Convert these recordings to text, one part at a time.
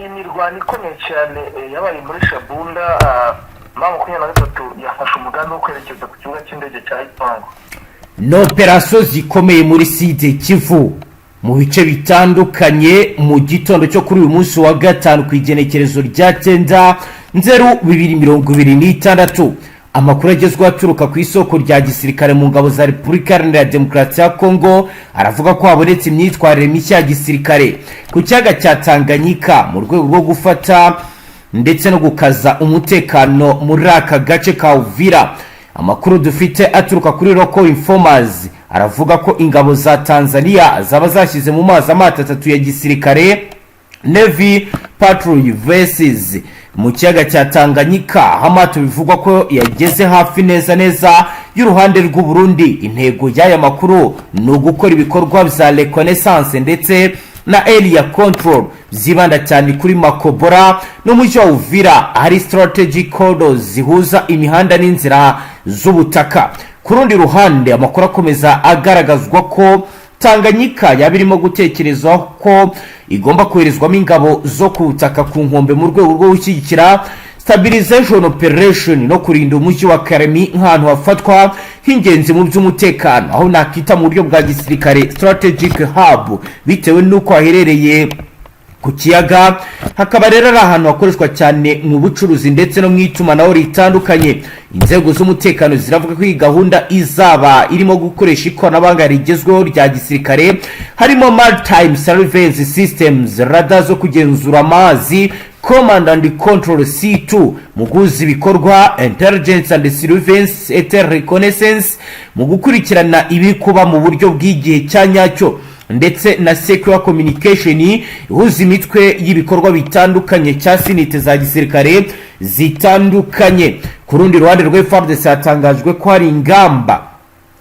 imirwano ikomeye cyane yabaye muri Shabunda M23 yafashe umugambi wo kwerekeza ku kibuga cy'indege cya Itongo. No operasiyo zikomeye muri Side Kivu mu bice bitandukanye mu gitondo cyo kuri uyu munsi wa gatanu ku igenekerezo rya 10/2026. Amakuru agezweho aturuka ku isoko rya gisirikare mu ngabo za Repubulika Iharanira Demokarasi ya Kongo aravuga ko habonetse imyitwarire mishya ya gisirikare ku cyaga cya Tanganyika mu rwego rwo gufata ndetse no gukaza umutekano muri aka gace ka Uvira. Amakuru dufite aturuka kuri Local Informers aravuga ko ingabo za Tanzania zaba zashyize mu mazi amatatu ya gisirikare Navy Patrol Vessels mu kiyaga cya Tanganyika. Amato bivugwa ko yageze hafi neza y'uruhande rw'u Burundi. Intego y'aya makuru ni ugukora ibikorwa bya reconnaissance ndetse na area control zibanda cyane kuri Makobora n'umujyi wa Uvira hari strategic corridors zihuza imihanda n'inzira z'ubutaka. Ku rundi ruhande amakuru akomeza agaragazwa ko Tanganyika yabirimo gutekerezwa ko igomba koherezwamo ingabo zo ku butaka ku nkombe mu rwego rwo gushyigikira stabilization operation no kurinda umujyi wa Karemi nk'ahantu hafatwa nk'ingenzi mu by'umutekano, aho nakita mu buryo bwa gisirikare strategic hub bitewe n'uko haherereye ku kiyaga. Hakaba rero ari ahantu hakoreshwa cyane mu bucuruzi ndetse no mu itumanaho ritandukanye. Inzego z'umutekano ziravuga ko iyi gahunda izaba irimo gukoresha ikoranabuhanga rigezweho rya gisirikare harimo maritime surveillance systems, radar zo kugenzura amazi, command and control C2 mu guhuza ibikorwa, intelligence and surveillance et reconnaissance mu gukurikirana ibikuba mu buryo bw'igihe cya nyacyo, ndetse na secure communication ihuza imitwe y'ibikorwa bitandukanye cya sinite za gisirikare zitandukanye. Ku rundi ruhande rwe FARDC yatangajwe ko hari ingamba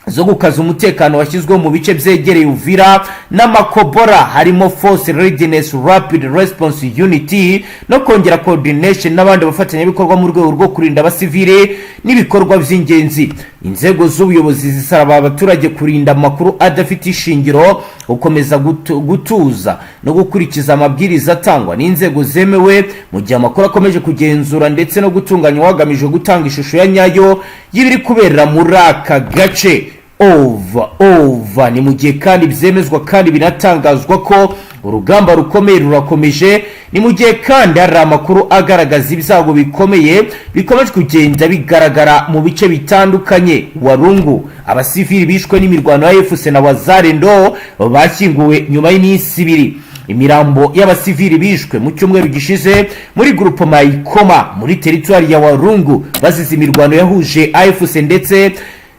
zo gukaza umutekano washyizweho mu bice byegereye Uvira n'Amakobora, harimo Force Readiness Rapid Response Unity no kongera coordination n'abandi bafatanyabikorwa mu rwego rwo kurinda abasivile n'ibikorwa by'ingenzi. Inzego z'ubuyobozi zisaba abaturage kurinda amakuru adafite ishingiro, gukomeza gutuza no gukurikiza amabwiriza atangwa n'inzego zemewe mu gihe amakuru akomeje kugenzura ndetse no gutunganywa hagamijwe gutanga ishusho ya nyayo y'ibiri kubera muri aka gace. Ova ni mu gihe kandi byemezwa kandi binatangazwa ko urugamba rukomeye rurakomeje. Ni mu gihe kandi hari amakuru agaragaza ibyago bikomeye bikomeje kugenda bigaragara mu bice bitandukanye. Warungu abasivili bishwe n'imirwano ya FARDC na Wazalendo bashyinguwe nyuma y'iminsi 2. Imirambo y'abasivili bishwe mu cyumweru gishize muri grupo Mayikoma muri territoire ya Warungu bazize imirwano yahuje AFC ndetse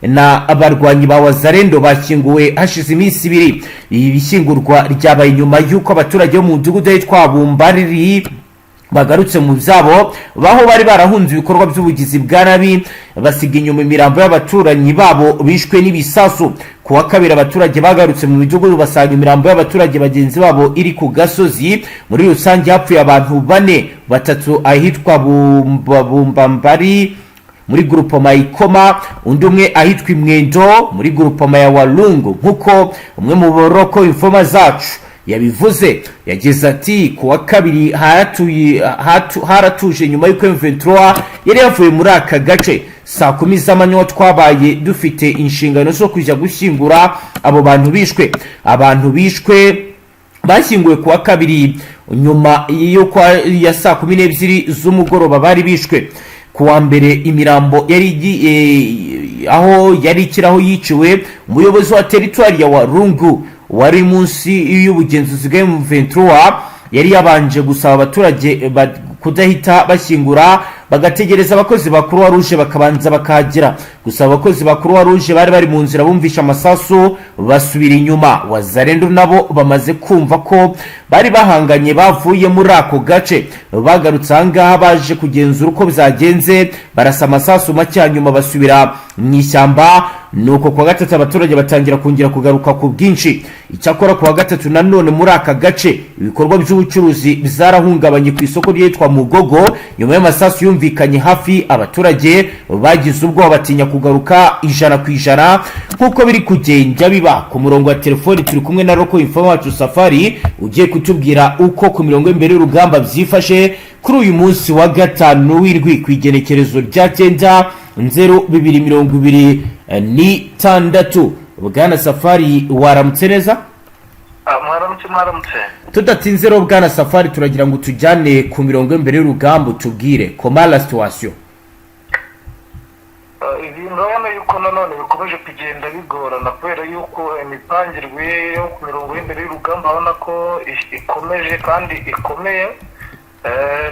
na abarwanyi ba Wazalendo bashyinguwe hashize iminsi 2. Ibi bishyingurwa ryabaye nyuma y'uko abaturage bo mu mudugudu yitwa Bumbariri bagarutse mu byabo baho bari barahunze ibikorwa by'ubugizi bwa nabi basiga inyuma imirambo y'abaturanyi babo bishwe n'ibisasu. Ku wa kabiri abaturage bagarutse mu midugudu basanga imirambo y'abaturage bagenzi babo iri ku gasozi. Muri rusange hapfuye abantu 4, 3 ahitwa Bumbambari muri grupo Mayikoma, undi umwe ahitwa Imwendo muri grupo ya Walungu. Nkuko umwe mu boroko informa zacu yabivuze, yagize ati ku wa kabiri haratuje nyuma y'uko M23 yari yavuye muri aka gace. Saa 10 z'amanywa twabaye dufite inshingano zo kujya gushyingura abo bantu bishwe. Abantu bishwe bashyinguwe ku wa kabiri nyuma y'uko ya saa 12 z'umugoroba bari bishwe. Kuwa mbere imirambo yari aho yari kiraho yiciwe umuyobozi wa territoire ya Warungu wari munsi y'ubugenzuzi bwa M23 yari yabanje gusaba abaturage kudahita bashyingura bagategereza abakozi ba Croix Rouge bakabanza bakagera. Gusa abakozi ba Croix Rouge bari mu nzira bumvisha amasasu basubira inyuma. Wazalendo nabo bamaze kumva ko bari bahanganye bavuye muri ako gace bagarutse ahangaha baje kugenzura uko byagenze barasa amasasu make nyuma basubira mu ishyamba nuko kuwa gatatu abaturage batangira kongera kugaruka ku bwinshi. Icyakora kuwa gatatu nanone muri aka gace ibikorwa by'ubucuruzi bizarahungabanye ku isoko ryitwa Mugogo nyuma y'amasasu yumvikanye hafi. Abaturage bagize ubwoba batinya kugaruka ijana ku ijana nk'uko biri kugenda biba. Ku murongo wa telefoni turi kumwe na Roko Info wacu Safari ugiye kutubwira uko ku mirongo imbere y'urugamba byifashe kuri uyu munsi wa gatanu w'indwi ku igenekerezo rya 10/2026. Bwana Safari waramutse neza? Mwaramutse. Tudatinze rero Bwana Safari turagira ngo tujyane ku mirongo imbere y'urugamba tubwire comment la situation. Ibintu urabona yuko nanone bikomeje kugenda bigorana kubera yuko imipangirwe yo ku mirongo y'imbere y'urugamba urabona ko ikomeje kandi ikomeye.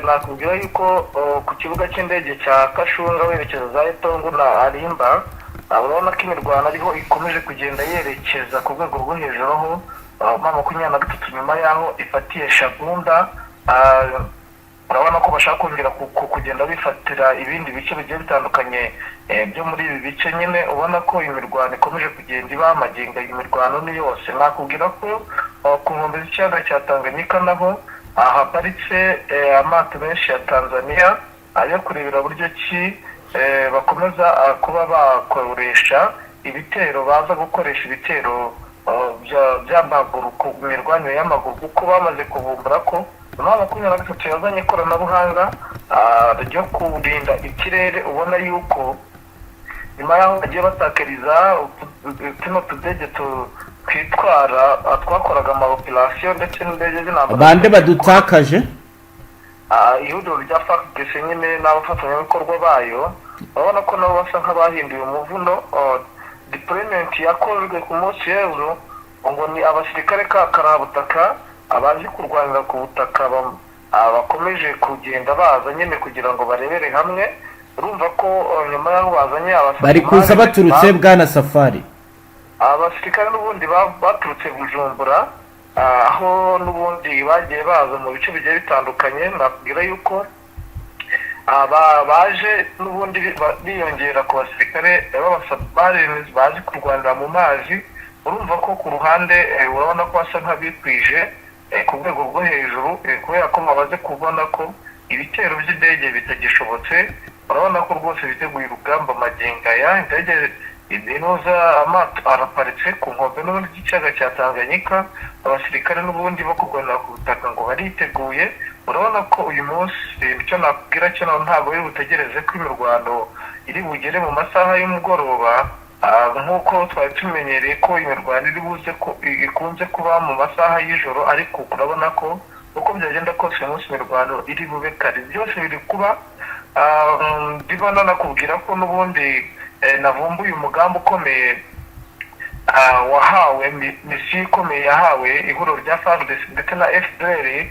Nakubwira yuko ku kibuga cy'indege cya Kashunga werekeza za Etongo na Arimba urabona ko imirwano ariho ikomeje kugenda yerekeza ku rwego rwo hejuru aho M23 nyuma yaho ifatiye Shabunda. Urabona ko bashaka kongera kugenda bifatira ibindi bice bigiye bitandukanye byo muri ibi bice nyine. Ubona ko imirwano ikomeje kugenda iba amaginga. Imirwano ni yose. Nakubwira ko ku nkombe z'ikiyaga cya Tanganyika naho haparitse amato menshi ya Tanzania ayo kurebera buryo ki bakomeza kuba bakoresha ibitero, baza gukoresha ibitero by'amaguru ku mirwanire y'amaguru, kuko bamaze kuvumbura ko M23 yazanye ikoranabuhanga ryo kurinda ikirere. Ubona yuko nyuma yaho bagiye batakariza tuno tudege twitwara twakoraga amaoperasiyo ndetse n'indege z'intambara. Bande badutakaje ihuriro rya FARDC nyine n'abafatanyabikorwa bayo. Urabona ko nabo basa nk'abahinduye umuvuno. Deployment yakozwe ku munsi w'ejo ngo ni abasirikare ka karabutaka abazi kurwanira ku butaka bakomeje kugenda baza nyine kugira ngo barebere hamwe. Urumva ko nyuma yaho bazanye bari kuza baturutse Bwana Safari. Abasirikare n'ubundi baturutse Bujumbura aho n'ubundi bagiye baza mu bice bigiye bitandukanye. Nakubwira yuko baje n'ubundi biyongera ku basirikare b'abasabarenzi bazi kurwanira mu mazi. Urumva ko ku ruhande urabona ko basa nk'abikwije ku rwego rwo hejuru kubera ko babaze kubona ko ibitero by'indege bitagishobotse. Urabona ko rwose biteguye urugamba magingo aya. Indege inoza amato araparitse ku nkombe n'ubundi z'ikiyaga cya Tanganyika. Abasirikare n'ubundi bo kurwanira ku butaka ngo bariteguye. Urabona ko uyu munsi icyo nakubwira cyo ntabwo biri butegereze ko imirwano iri bugere mu masaha y'umugoroba nk'uko twari tumenyereye ko imirwano iri buze ko ikunze kuba mu masaha y'ijoro, ariko urabona ko uko byagenda kose uyu munsi imirwano iri bube kare. Byose biri kuba ndibona nakubwira ko n'ubundi navumbuye umugambi ukomeye wahawe misiyo ikomeye yahawe ihuriro rya FARDC ndetse na FDLR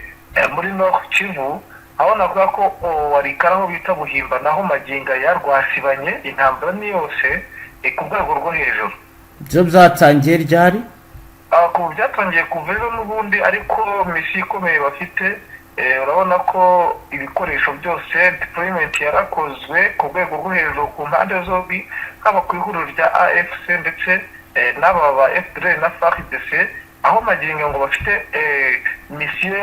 muri Nord Kivu. aho navuga ko warikaraho bita Buhimba naho maginga yarwasibanye intambara ni yose ku rwego rwo hejuru. Byo byatangiye ryari? Ku byatangiye kuva ejo n'ubundi, ariko misiyo ikomeye bafite. Urabona ko ibikoresho byose deployment yarakozwe ku rwego rwo hejuru ku mpande zombi, haba ku ihuriro rya AFC ndetse n'aba ba FDLR na FARDC, aho magingo ngo bafite misiyo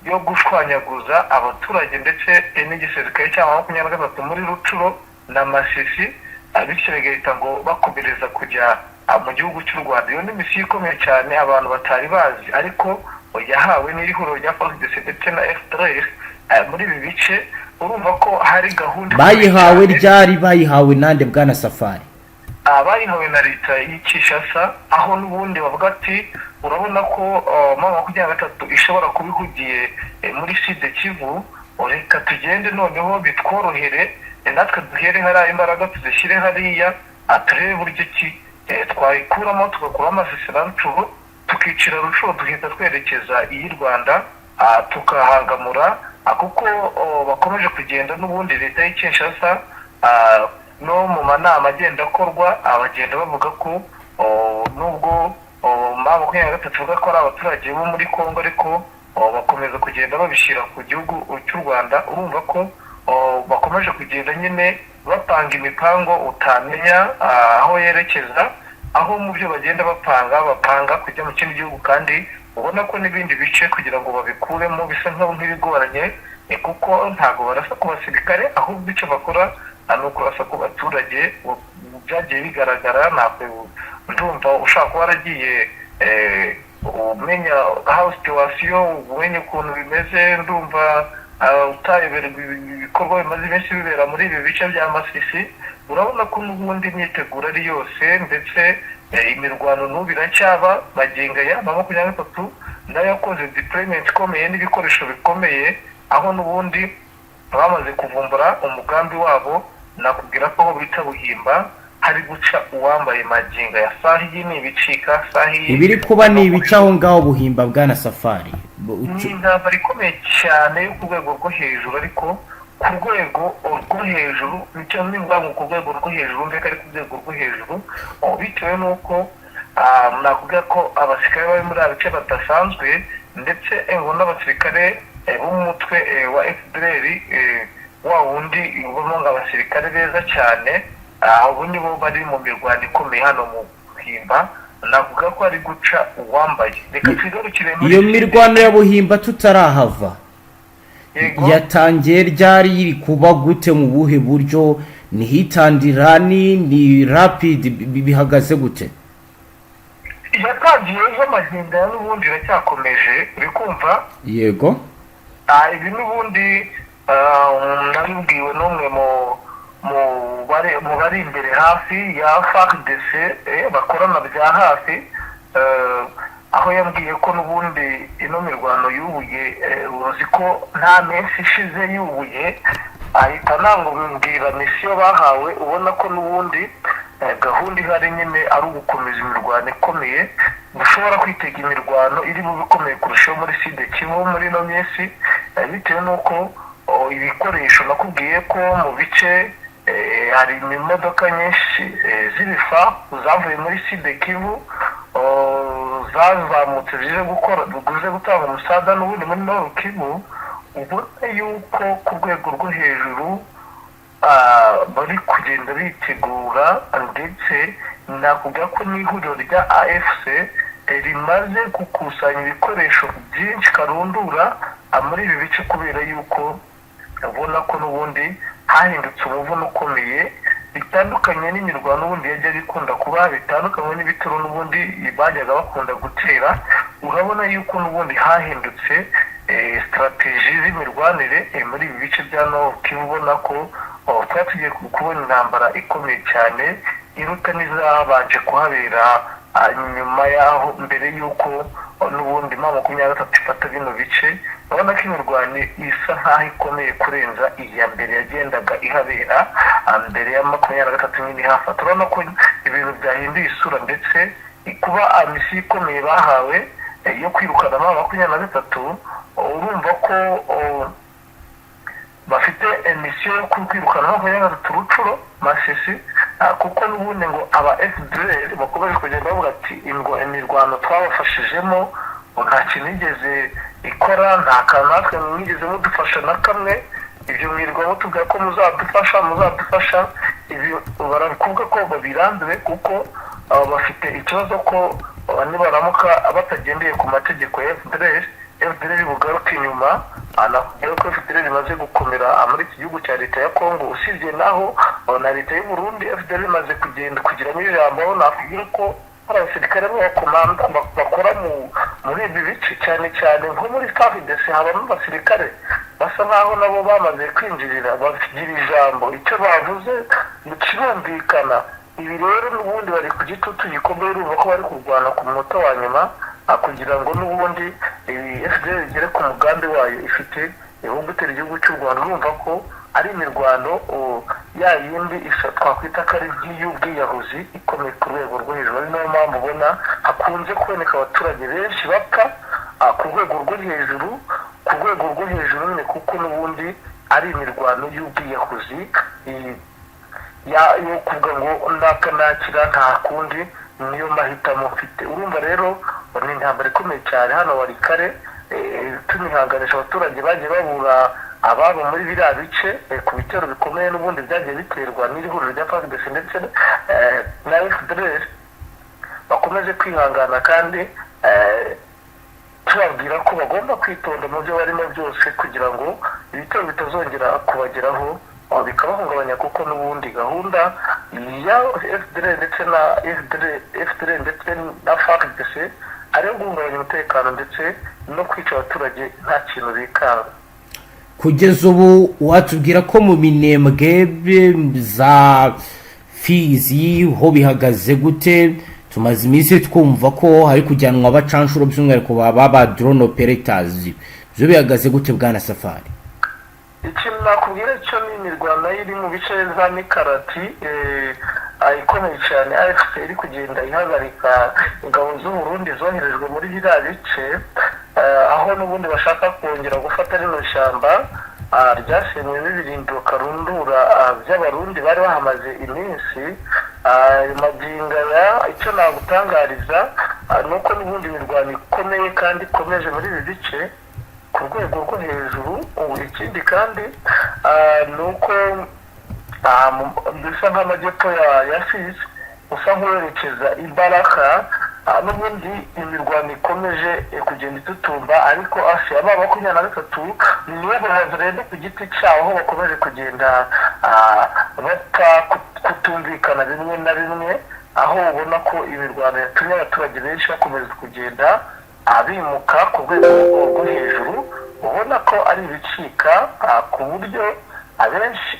yo gushwanyaguza abaturage ndetse n'igisirikare cya M23 muri Rucuro na Masisi, bityo bigahita ngo bakomereza kujya mu gihugu cy'u Rwanda. Iyo ni misiyo ikomeye cyane abantu batari bazi, ariko yahawe n'ihuriro rya FARDC ndetse na FDLR muri ibi bice. Urumva ko hari gahunda bayihawe ryari, bayihawe nande Bwana Safari? Bayihawe na leta y'Kinshasa, aho n'ubundi bavuga ati urabona ko M23 ishobora kubihugiye muri Sud Kivu, reka tugende noneho bitworohere natwe duhere hariya imbaraga tuzishyire hariya, turebe buryo ki twayikuramo tugakuramo Masisi na Rucuro, tukicira Rucuro tugahita twerekeza iyi Rwanda tukahangamura, kuko bakomeje kugenda n'ubundi leta y'Kinshasa no mu manama agenda akorwa abagenda bavuga ko nubwo M23 bavuga ko ari abaturage bo muri Kongo, ariko bakomeza kugenda babishyira ku gihugu cy'u Rwanda. Urumva ko bakomeje kugenda nyine bapanga imipango utamenya aho yerekeza, aho mu byo bagenda bapanga kujya mu kindi gihugu, kandi ubona ko n'ibindi bice kugira ngo babikuremo bisa nkaho nk'ibigoranye, kuko ntabwo barasa ku basirikare, ahubwo icyo bakora ni ukurasa ku baturage. Byagiye bigaragara, ntabwo ndumva ushaka kuba waragiye umenya how situation, umenya ukuntu bimeze, ndumva utayoberwa ibikorwa bimaze iminsi bibera muri ibi bice bya Masisi. Urabona ko n'ubundi imyiteguro ari yose, ndetse imirwano n'ubu iracyaba. Magingo ya 23 nayo yakoze deployment ikomeye n'ibikoresho bikomeye, aho n'ubundi bamaze kuvumbura umugambi wabo. Nakubwira ko aho bita Buhimba hari guca uwambaye magingo ya sahi n'ibicika sahi. Ibiri kuba ni ibica aho ngaho Buhimba bwana Safari. Ni intambara ikomeye cyane yo ku rwego rwo hejuru, ariko ku rwego rwo hejuru nicyo nimba ku rwego rwo hejuru, mbega ari ku rwego rwo hejuru, bitewe n'uko nakubwira ko abasirikare bari muri abice badasanzwe, ndetse ngo n'abasirikare b'umutwe wa FDLR wa wundi ubamo abasirikare beza cyane, abo nibo bari mu mirwano ikomeye hano mu Buhimba. Navuga ko ari guca uwambaye. Reka twigarukire muri iyo mirwano ya Buhimba tutarahava. Yatangiye ryari, iri kuba gute, mu buhe buryo, ni hitandira ni rapid, bihagaze gute? Yatangiye y'amahinda n'ubundi iracyakomeje, uri kumva? Yego. Ibi n'ubundi nabibwiwe n'umwe mu bari imbere hafi ya FARDC bakorana bya hafi, aho yambwiye ko n'ubundi ino mirwano yubuye, uzi ko nta minsi ishize yubuye, ahita nangubwira misiyo bahawe. Ubona ko n'ubundi gahunda ihari nyine ari ugukomeza imirwano ikomeye, dushobora kwitega imirwano iri bube ikomeye kurushaho muri Sud Kivu muri ino minsi, bitewe n'uko ibikoresho nakubwiye ko mu bice hari imodoka nyinshi z'ibifa zavuye muri Sud Kivu zazamutse zije gutanga umusada n'ubundi muri Nord Kivu. Ubona yuko ku rwego rwo hejuru bari kugenda bitegura, ndetse nakubwira ko n'ihuriro rya AFC rimaze gukusanya ibikoresho byinshi karundura muri ibi bice, kubera yuko ubona ko n'ubundi hahindutse umuvuno ukomeye, bitandukanye n'imirwano ubundi yajya bikunda kuba, bitandukanye n'ibitero n'ubundi bajyaga bakunda gutera. Urabona yuko n'ubundi hahindutse strategy z'imirwanire muri ibi bice bya Nord Kivu. Ubona ko twatugiye kubona intambara ikomeye cyane, iruta n'izabanje kuhabera nyuma yaho, mbere y'uko n'ubundi 23 ifata bino bice. Urabona ko imirwano isa nkaho ikomeye kurenza iya mbere yagendaga ihabera mbere ya 23 nyine hafata. Urabona ko ibintu byahinduye isura, ndetse kuba misiyo ikomeye bahawe yo kwirukana 23, urumva ko bafite misiyo yo kwirukana 23 Rucuro Masisi, kuko n'ubundi ngo aba FDLR bakomeje kugenda bavuga ati imirwano twabafashijemo nta kintu igeze ikora, nta kantu natwe mwigeze mudufasha na kamwe, ibyo mwirwamo tuvuga ko muzadufasha. Ibi barakuvuga ko babirambiwe, kuko bafite ikibazo ko nibaramuka batagendeye ku mategeko ya FDLR bugaruka inyuma. Anakubwira ko FDLR imaze gukomera muri iki gihugu cya leta ya Congo, usibye naho na leta y'u Burundi FDLR imaze kugenda kugiramo ijambo. Aho nakubwira ko hari abasirikare b'abakomanda bakora muri ibi bice, cyane cyane nko muri FARDC habamo abasirikare basa nkaho nabo bamaze kwinjirira, bagira ijambo, icyo bavuze kirumvikana. Ibi rero n'ubundi bari ku gitutu gikomeye, urumva ko bari kurwana ku munota wa nyuma, kugira ngo n'ubundi FDLR igere ku mugambi wayo ifite wo gutera igihugu cy'u Rwanda. Urumva ko ari imirwano ya yindi twakwita ko ari y'ubwiyahuzi ikomeye ku rwego rwo hejuru. Ari nayo mpamvu ubona hakunze kuboneka abaturage benshi bapfa ku rwego rwo hejuru nyine, kuko n'ubundi ari imirwano y'ubwiyahuzi yo kuvuga ngo ndakanakira nta kundi, niyo mahitamo mfite. Urumva rero ni intambara ikomeye cyane hano wari kare, tunihanganisha abaturage bagiye babura ababo muri biriya bice ku bitero bikomeye n'ubundi byagiye biterwa n'iri huriro rya FARDC ndetse na FDLR bakomeje kwihangana kandi tubabwira ko bagomba kwitonda mu byo barimo byose kugira ngo ibitero bitazongera kubageraho bikabahungabanya, kuko n'ubundi gahunda ya FDLR ndetse na FDLR ndetse na FARDC ari guhungabanya umutekano ndetse no kwica abaturage nta kintu bikanga. kugeza ubu watubwira ko mu minembwe za Fizi ho bihagaze gute? Tumaze iminsi twumva ko hari kujyanwa abacanshuro by'umwihariko baba drone operators, byo bihagaze gute bwana Safari? Ikintu nakubwira cyo ni imirwano iri mu bice za Mikarati ikomeye cyane. AFC iri kugenda ihagarika ingabo z'u Burundi zoherejwe muri biriya bice, aho n'ubundi bashaka kongera gufata rino shyamba ryasenywe n'ibirindiro karundura by'abarundi bari bahamaze iminsi. Magingaya icyo nagutangariza ni uko n'ubundi imirwano ikomeye kandi ikomeje muri ibi bice ku rwego rwo hejuru. Ikindi kandi ni uko bisa nk'amajyepfo ya Fizi usa nk'uwerekeza Ibaraka, n'ubundi imirwano ikomeje kugenda itutumba, ariko asi aba 23 nibo bahagarariye ku giti cyabo aho bakomeje kugenda bapfa kutumvikana bimwe na bimwe, aho ubona ko imirwano yatumye abaturage benshi bakomeza kugenda abimuka ku rwego rwo hejuru. Ubona ko ari ibicika ku buryo abenshi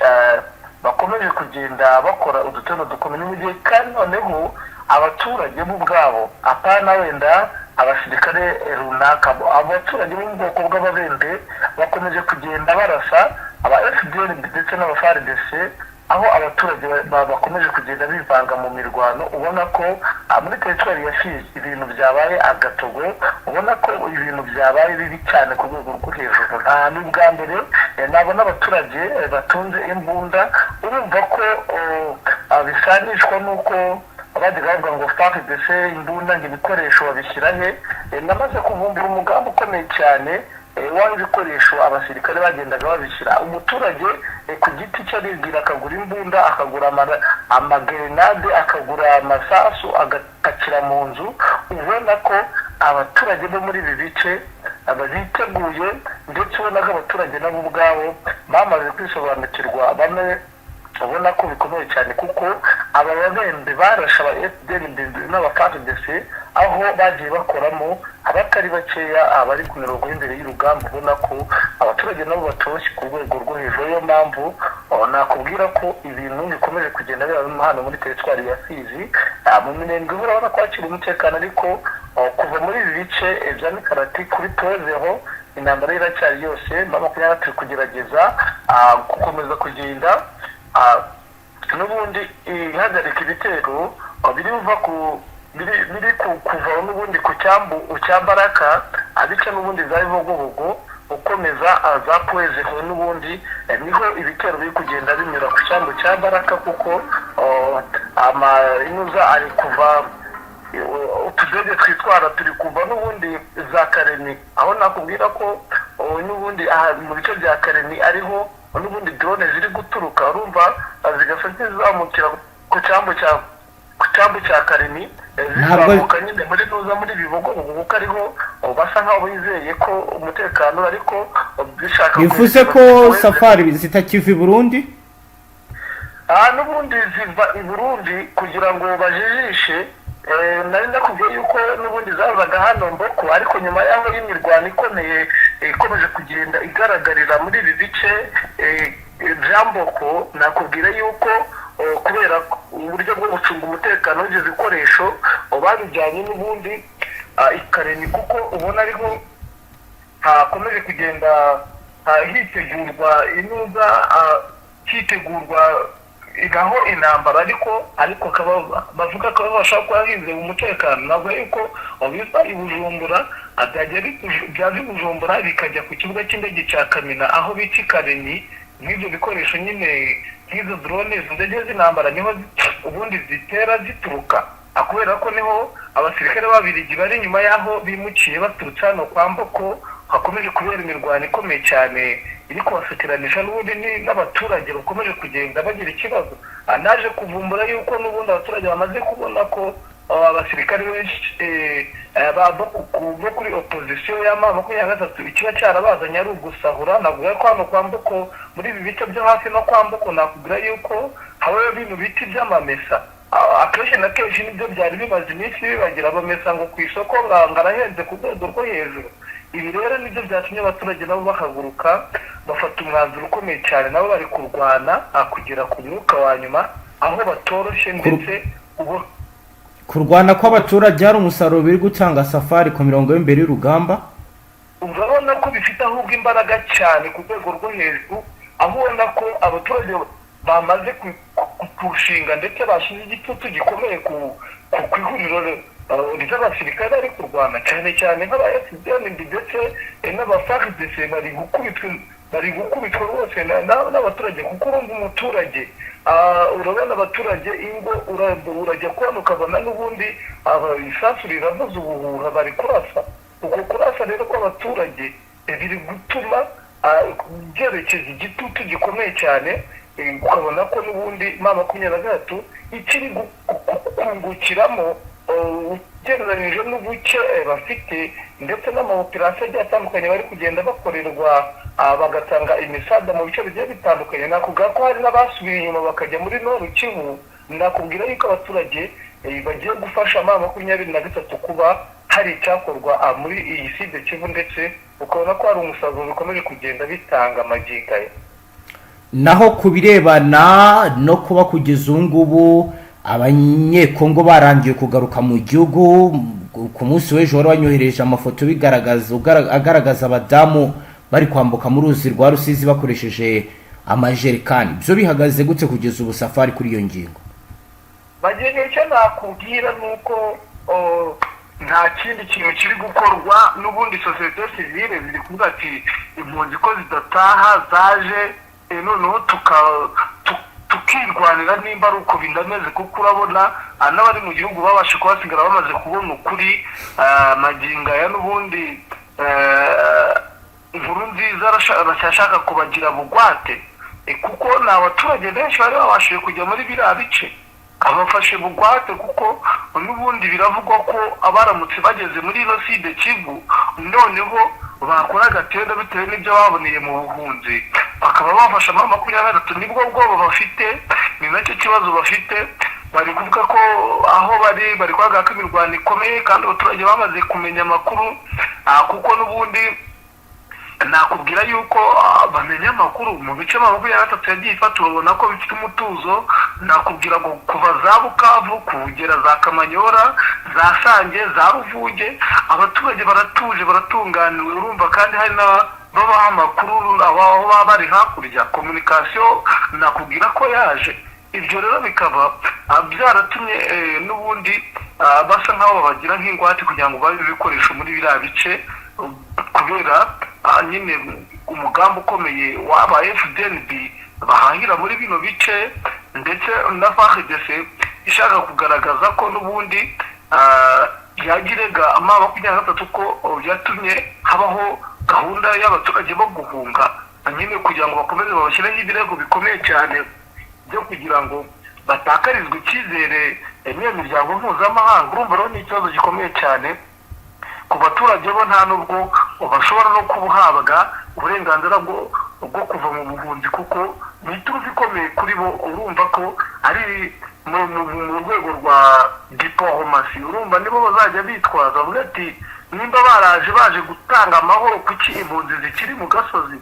bakomeje kugenda bakora udutendo dukomeye mu gihe kandi noneho abaturage bo ubwabo apana wenda abasirikare runaka, abaturage bo mu bwoko bw'ababembe bakomeje kugenda barasa aba FDL ndetse n'aba FARDC, aho abaturage bakomeje kugenda bivanga mu mirwano. Ubona ko muri teritwari ya Fizi ibintu byabaye agatogo, ubona ko ibintu byabaye bibi cyane ku rwego rwo hejuru. N'ubwa mbere nabona abaturage batunze imbunda, urumva ko bisanishwa n'uko bajya bavuga ngo FARDC imbunda ngo ibikoresho babishyira he. Namaze kuvumbura umugambi ukomeye cyane waba ibikoresho abasirikare bagendaga babishyira umuturage ku giti cye, aribwira akagura imbunda, akagura amagerenade, akagura amasasu, agapakira mu nzu. ubona ko abaturage bo muri ibi bice biteguye, ndetse ubona ko abaturage nabo ubwabo bamaze kwisobanukirwa. bamwe ubona ko bikomeye cyane kuko aba babembe barasha aba FDL n'aba FARDC, aho bagiye bakoramo abatari bakeya abari ku mirongo y'imbere y'urugamba. ubona ko abaturage nabo batoshye ku rwego rwo hejuru. Niyo mpamvu nakubwira ko ibintu bikomeje kugenda biba hano muri teritwari ya Fizi. Mu minembwe urabona ko hakiri umutekano, ariko kuva muri ibi bice bya Mikarati kuri Tozeho intambara iracyari yose. Makumyabiri turi kugerageza gukomeza kugenda n'ubundi ihagarika ibitero biri kuva n'ubundi ku cyambu cya Baraka, abica n'ubundi za Bibogobogo ukomeza za Pwezeho n'ubundi niho ibitero biri kugenda binyura ku cyambu cya Baraka, kuko inuza ari kuva utudege twitwara turi kuva n'ubundi za Karemi, aho nakubwira ko n'ubundi mu bice bya Karemi ariho n'ubundi drone ziri guturuka, urumva zigasa zizamukira ku cyambu cya Karemi, zizamuka nyine muri nuza muri Bibogobogo, kuko ariho basa nkaho bizeye ko umutekano, ariko bishaka bivuze ko safari zitakiva i Burundi. N'ubundi ziva i Burundi kugira ngo bajijishe. Nari ndakubwiye yuko n'ubundi zazaga hano Mboko, ariko nyuma y'aho y'imirwano ikomeye ikomeje kugenda igaragarira muri ibi bice bya Mboko, nakubwira yuko kubera uburyo bwo gucunga umutekano w'ibyo bikoresho babijyanye n'ubundi Karemi, kuko ubona ariho hakomeje kugenda hitegurwa inuza, hitegurwa igaho intambara, ariko bavuga ko bashaka kuhahinze umutekano. ntabwo yuko biva i Bujumbura byaje i Bujumbura bikajya ku kibuga cy'indege cya Kamina, aho bita Karemi. Nk'ibyo bikoresho nyine nk'izo drone zindege z'intambara niho ubundi zitera zituruka, kubera ko niho abasirikare b'Ababiligi bari nyuma y'aho bimukiye baturutse hano kwa Mboko hakomeje kubera imirwano ikomeye cyane iri kubasukiranisha n'ubundi n'abaturage bakomeje kugenda bagira ikibazo. Naje kuvumbura yuko n'ubundi abaturage bamaze kubona ko abasirikare benshi bo kuri opozisiyo ya M23 ikiba cyarabazanye ari ugusahura. Navuga ko hano kwa Mbuko muri ibi bice byo hafi no kwa Mbuko nakubwira yuko habaye ibintu biti by'amamesa. Akenshi na kenshi nibyo byari bimaze iminsi bibagira abamesa ngo ku isoko ngarahenze ku rwego rwo hejuru. Ibi rero nibyo byatumye abaturage nabo bahaguruka bafata umwanzuro ukomeye cyane, nabo bari kurwana kugera ku mwuka wa nyuma aho batoroshye ndetse ubu kurwana kw'abaturage hari umusaruro biri gutanga Safari ku mirongo y'imbere y'urugamba. urabona ko bifite ahubwo imbaraga cyane ku rwego rwo hejuru, aho ubona ko abaturage bamaze kurushinga ndetse bashyize igitutu gikomeye ku ihuriro ry'abasirikare bari kurwana cyane cyane nk'aba FDN ndetse n'abaFARDC bari gukubitwa rwose n'abaturage, kuko urumva umuturage urabona abaturage ingo urajya kubona ukabona n'ubundi isasu riravuza ubuhuha bari kurasa. Uko kurasa rero kw'abaturage biri gutuma byerekeza igitutu gikomeye cyane, ukabona ko n'ubundi M23 ikiri kungukiramo ugereranyije n'ubuke bafite ndetse n'amaoperasiyo agiye atandukanye bari kugenda bakorerwa, bagatanga imisada mu bice bigiye bitandukanye. Nakubwira ko hari n'abasubiye inyuma bakajya muri Nord Kivu. Nakubwira yuko abaturage bagiye gufasha M23 kuba hari icyakorwa muri iyi side Kivu, ndetse ukabona ko hari umusaruro bikomeje kugenda bitanga amagingo aya. Naho ku birebana no kuba kugeza ubu ngubu abanyekongo barangiye kugaruka mu gihugu, ku munsi w'ejo wari wanyohereje amafoto agaragaza abadamu bari kwambuka mu ruzi rwa Rusizi bakoresheje amajerekani. Byo bihagaze gute kugeza ubu Safari kuri iyo ngingo? Bagene icyo nakubwira nuko nta kindi kintu kiri gukorwa, n'ubundi sosiyete sivile ziri kuvuga ati impunzi ko zidataha zaje noneho tukirwanira nimba ari uko bindameze, kuko urabona n'abari mu gihugu babasha kubasigara bamaze kubona ukuri. Magingo aya n'ubundi inkuru nziza bashaka kubagira bugwate, kuko ni abaturage benshi bari babashije kujya muri biriya bice abafashe bugwate, kuko n'ubundi biravugwa ko abaramutse bageze muri Side Kivu noneho bakora agatenda bitewe n'ibyo baboneye mu buhunzi, bakaba bafasha M23. Nibwo bwoba bafite, ni nacyo kibazo bafite. Bari kuvuga ko aho bari kwaga ko imirwano ikomeye, kandi abaturage bamaze kumenya amakuru, kuko n'ubundi nakubwira yuko bamenya amakuru mu bice M23 yagiye ifata, urabona ko bifite umutuzo. Nakubwira ngo kuva za Bukavu kugera za Kamanyora, za Sange, za Ruvuge, abaturage baratuje baratunganiwe, urumva, kandi hari babaha amakuru aho baba bari hakurya. Komunikasiyo nakubwira ko yaje. Ibyo rero bikaba byaratumye n'ubundi basa nk'aho bagira nk'ingwate kugira ngo babe ibikoresho muri biriya bice, kubera nyine umugambi ukomeye w'aba FDNB bahahira muri bino bice, ndetse na FARDC ishaka kugaragaza ko n'ubundi yagirega M23 ko yatumye habaho gahunda y'abaturage bo guhunga, nyine kugira ngo bakomeze babashyireho ibirego bikomeye cyane byo kugira ngo batakarizwe icyizere n'iyo miryango mpuzamahanga. Urumva rero ni ikibazo gikomeye cyane ku baturage bo, nta nubwo bashobora no kubuhabwa uburenganzira bwo kuva mu buhunzi, kuko ni iturufu ikomeye kuri bo. Urumva ko ari mu rwego rwa diplomasi, urumva nibo bazajya bitwaza bavuga ati nimba baje gutanga amahoro, kuki impunzi zikiri mu gasozi.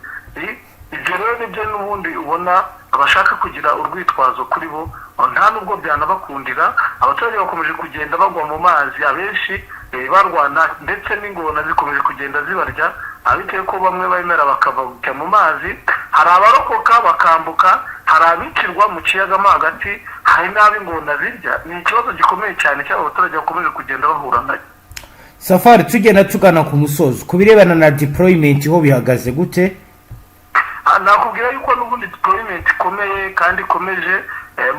Ibyo rero nibyo n'ubundi ubona abashaka kugira urwitwazo kuri bo, nta nubwo byanabakundira. Abaturage bakomeje kugenda bagwa mu mazi, abenshi barwana, ndetse n'ingona zikomeje kugenda zibarya, abitewe ko bamwe bemera bakava mu mazi. Hari abarokoka bakambuka, hari abicirwa mu kiyaga mo hagati, hari n'ab'ingona zirya. Ni ikibazo gikomeye cyane cy'abo abaturage bakomeje kugenda bahura nayo. Safari, tugenda tugana ku musozo, ku birebana na deployment ho bihagaze gute? Nakubwira yuko n'ubundi deployment ikomeye kandi ikomeje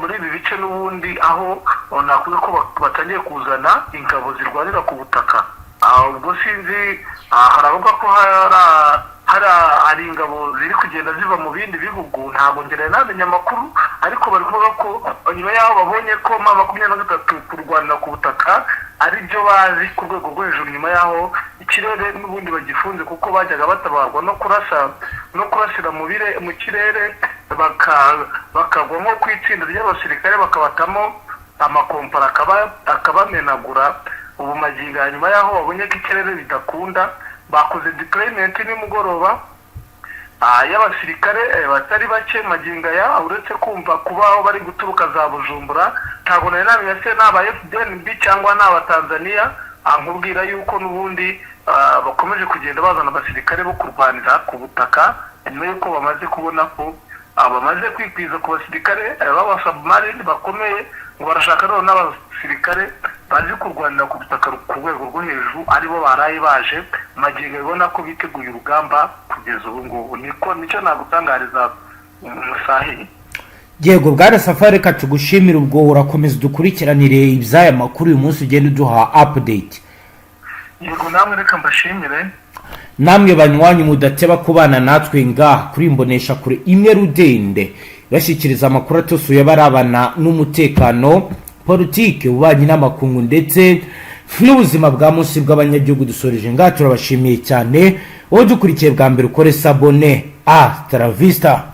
muri ibi bice n'ubundi, aho nakubwira ko batangiye kuzana ingabo zirwanira ku butaka ubwo sinzi haravuga ko hari ingabo ziri kugenda ziva mu bindi bihugu, ntabwo ngera namenya amakuru, ariko bari kuvuga ko nyuma y'aho babonye ko M23 kurwanira ku butaka ari byo bazi ku rwego rwo hejuru, nyuma y'aho ikirere n'ubundi bagifunze kuko bajyaga batabarwa no kurasira mu kirere bakagwa nko ku itsinda ry'abasirikare bakabatamo amakompara akabamenagura. Ubu magingo nyuma y'aho babonye ko ikirere bidakunda, bakoze deployment nimugoroba y'abasirikare batari bake magingo uretse kumva kubaho bari guturuka za Bujumbura. Ntabwo nari namenye se n'aba FDNB cyangwa n'aba Tanzania, nkubwira yuko n'ubundi bakomeje kugenda bazana abasirikare bo kurwanira ku butaka, nyuma y'uko bamaze kubona ko bamaze kwikwiza ku basirikare b'abasubmarine bakomeye, ngo barashaka rero n'abasirikare bazi kurwanira ku butaka ku rwego rwo hejuru, aribo baraye baje magingo bibona ko biteguye urugamba kugeza ubu ngubu. Nicyo nagutangariza Sahi. Yego bwana Safari, reka tugushimire, ubwo urakomeza dukurikiranire iby'aya makuru uyu munsi ugenda uduha update. Yego namwe reka mbashimire. Namwe banywanyi mudateba kubana natwe ngaha kuri Imbonesha kure imwe Rudende bashyikiriza amakuru atosuye barabana n'umutekano, politike, ububanyi n'amakungu ndetse n'ubuzima bwa munsi bw'abanyagihugu. Dusoreje ngaha, turabashimiye cyane wowe dukurikiye bwa mbere, ukore sabone. Hasta la vista.